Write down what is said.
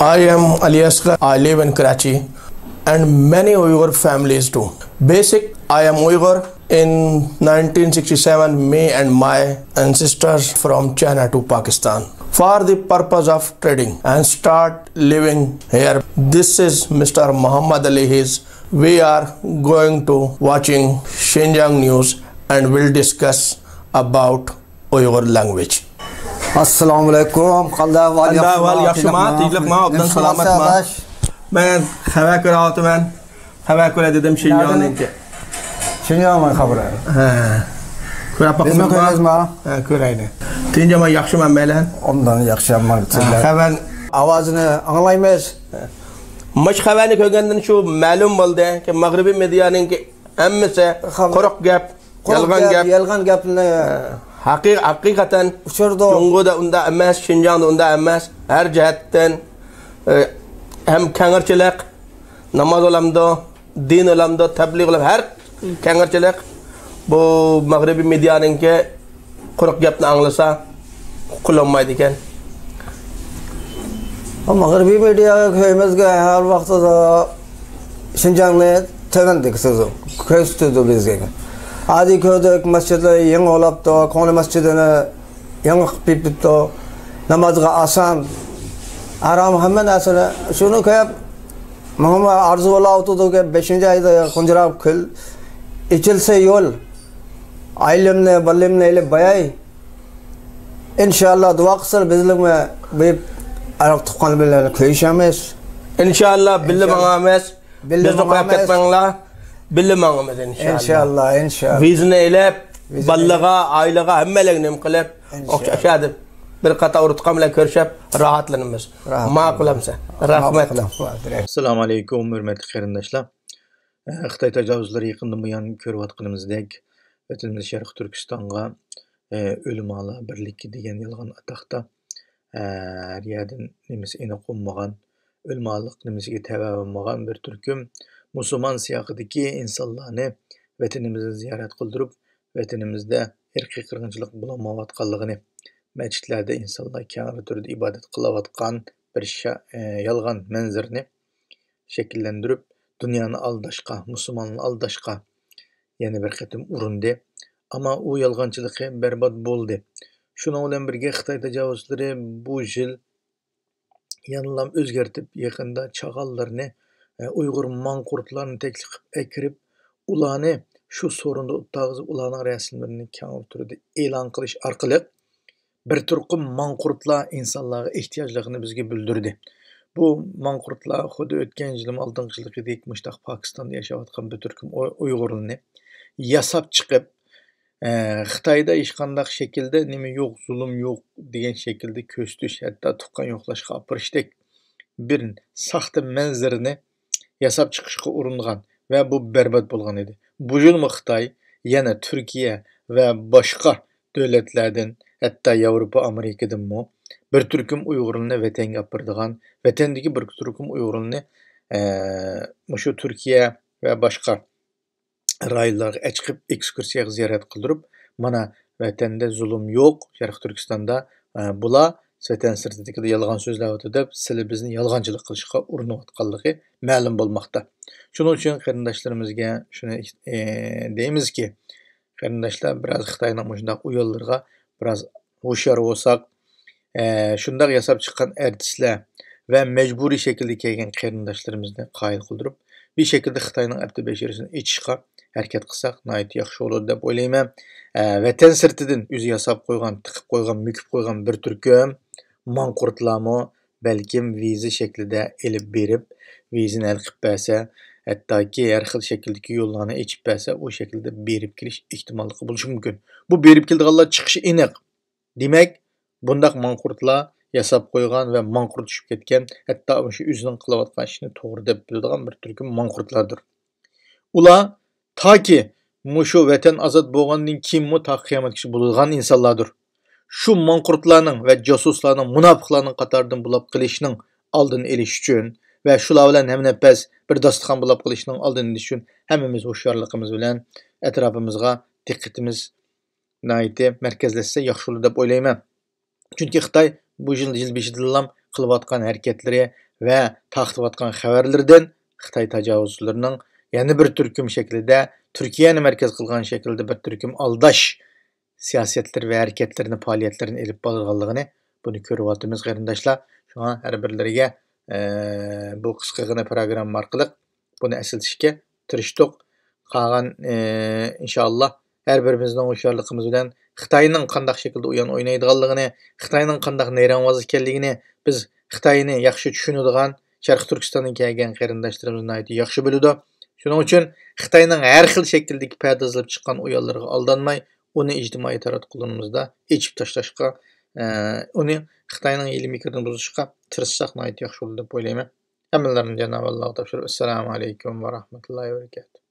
I am Ali Asghar. I live in Karachi and many Uyghur families do. Basic, I am Uyghur. In 1967, me and my ancestors from China to Pakistan for the purpose of trading and start living here. This is Mr. Muhammad Ali. We are going to watching Xinjiang news and will discuss about Uyghur language. Assalamu alaikum. Val yaxşıma, tiylikma, abdan salamatma. Ben xəbər qıraatı mən. Xəbər qıra dedim Xinjiang'daki. Xinjiang xəbər. Qıra baxma ko'rasizmi? Ko'rayli. Tinjama yaxşıman məylən. Ondan yaxşıman. Xəbər avazını anglaymiz. Maş xəbərini ko'rgandan shu ma'lum bo'ldi ki Mag'ribiy medianing hammasi quruq gap, yolg'on gapni haqiqatan uçurdu. Jungo'da unda emas, Xinjiang'da unda emas. Her jihatdan hem kengirchilik, namoz olamda, din olamda, tabliğ olamda her kengirchilik bu Mag'ribiy medianing quruq gapni anglasa qullanmaydi ekan. Mag'ribiy media köyümüzge her vaqtda Xinjiang'ni tövəndik sözü. Köstüdü bizge. Adi köydük masjidler yeni olapdı, konu masjidini yeni qıpıptı. Namazga asan. Aram hemen asını şunu koyup Muhammed arzu olavdı ki 5. ayda Kunjurab kıl içilse yol. Ailemle, ballimle ile bayay. İnşallah dua kısır bizlikme bir Araq tuqqan bilan ko'yishamiz. İnşallah billi mağamız. Bizni qo'yib ketmanglar. Billi mağamız inşallah. İnşallah. Vizni elib, ballaga, ailaga hammalarni nim qilib, o'xshashadi. Bir qator urutqan bilan ko'rishib, rohatlanamiz. Ma'qulamsa. Rahmat. Assalomu alaykum, hurmatli qarindoshlar. Xitoy tajovuzlari yaqindan buyon ko'rayotganimizdek, vatanimiz Sharq Turkistonga o'limalar birligi degan yolg'on ataqda her yerden nimesi iniq olmagan, ölmalik nimesiga tava olmagan bir türküm Müslüman siyaqidagi insonlarni vatanimizni ziyorat qildirib, vatanimizda irqiy qirg'inchilik bo'lmayotganligini, masjidlarda insonlar keng turda ibodat qilayotgan bir yolg'on manzarni shakllantirib, dunyoni aldashga, musulmonni aldashga yana bir qatim urindi. Ama u yolg'onchiligi barbod bo'ldi. Şuna bilan birga Xitoy tajovuzlari bu yil yanılam o'zgartib, yaqinda chag'allarni, Uyg'ur manqurtlarni taklif qilib, ularni shu so'rinda o'tqazib, ularning rasmlarini keng turda e'lon qilish orqali bir turqum manqurtlar insonlarga ehtiyojligini bizga bildirdi. Bu manqurtlar xuddi o'tgan yil oldingi yildagidek mushtaq Pokistonda yashayotgan bir turkum Uyg'urlarni yasab chiqib Xitoyda hech qanday shaklda nima yo'q, zulm yo'q degan shaklda ko'stish, hatto tuqqan yo'qlashga opirishdik bir saxta manzarni yasab chiqishga uringan va bu barbod bo'lgan edi. Bu yilmi Xitoy yana Turkiya va boshqa davlatlardan, hatto Yevropa, Amerikadanmi bir turkum Uyg'urlarni vatanga opirdigan, vatandagi bir turkum Uyg'urlarni shu Turkiya va boshqa rayonlarga chiqib ekskursiyaga ziyorat qildirib, mana vatanda zulm yo'q, Sharq Turkistonda bular vatan sirtidagi yolg'on so'zlayotdi deb sizlar bizni yolg'onchilik qilishga urinayotganligi ma'lum bo'lmoqda. Shuning uchun qarindoshlarimizga shuni deymizki, qarindoshlar biroz Xitoyning shunday u yo'llarga biroz hushyor bo'lsak, shunday yasab chiqqan artistlar va majburiy shaklda kelgan qarindoshlarimizni qoyil qildirib, bir shaklda Xitoyning abdi basharasini ichishga harakat qilsak, nihoyat yaxshi bo'ladi deb o'ylayman. Vatan sirtidan o'zi yasab qo'ygan, tiqib qo'ygan, mukib qo'ygan bir turkum manqurtlarmi balkim viza shaklida elib berib, vizani hal qilib bersa, hattoki har xil shakldagi yo'llarni ichib bersa, o shaklda berib kelish ehtimolligi bo'lishi mumkin. Bu berib kelganlar chiqishi aniq. Demak, bundaq manqurtlar yasab qo'ygan va manqurt tushib ketgan, hatto o'sha o'zining qilayotgan ishini to'g'ri deb biladigan bir turkum manqurtlardir. Ular taki mushu vatan azod bo'lgandan keyinmi ta qiyomatgacha bo'ladigan insonlardir. Shu manqurtlarning va josuslarning, munofiqlarning qatoridan bo'lib qilishning oldini olish uchun va shular bilan hamnafas bir dasturxon bo'lib qilishning oldini olish uchun hammamiz hushyorligimiz bilan atrofimizga diqqatimiz markazlashsa yaxshi bo'ladi deb o'ylayman. Chunki Xitoy bu yil beshidan qilayotgan harakatlari və taxtıvatqan xəbərlərdən Xitay təcavüzçülərinin yana bir türküm şəklində Türkiyəni mərkəz qılğan şəkildə bir türküm aldaş siyasətlər və hərəkətlərini, fəaliyyətlərini elib barğanlığını bunu görüyatımız qərindaşlar. Şuna hər birlərinə bu qısqagina proqram orqali bunu əsildişə tirişdik. Qağan inşallah hər birimizin hoşarlığımız bilan Xitayning qandaq şəkildə uyan oynaydiganlığını, Xitayning qandaq neyranvoz ekanligini biz Xitayni yaxshi tushunadigan Sharq Turkistondan kelgan qarindoshlarimiz yaxshi biladi. Shuning uchun Xitayning har xil shakldagi pardozlab chiqqan o'yinlarga aldanmay, uni ijtimoiy taratqulimizda echib tashlashga, uni Xitayning ilmiy buzishga tirishsak yaxshi bo'ladi deb o'ylayman. Hammalarni Janob Alloh topshirib. Assalomu alaykum va rahmatullohi va barakatuh.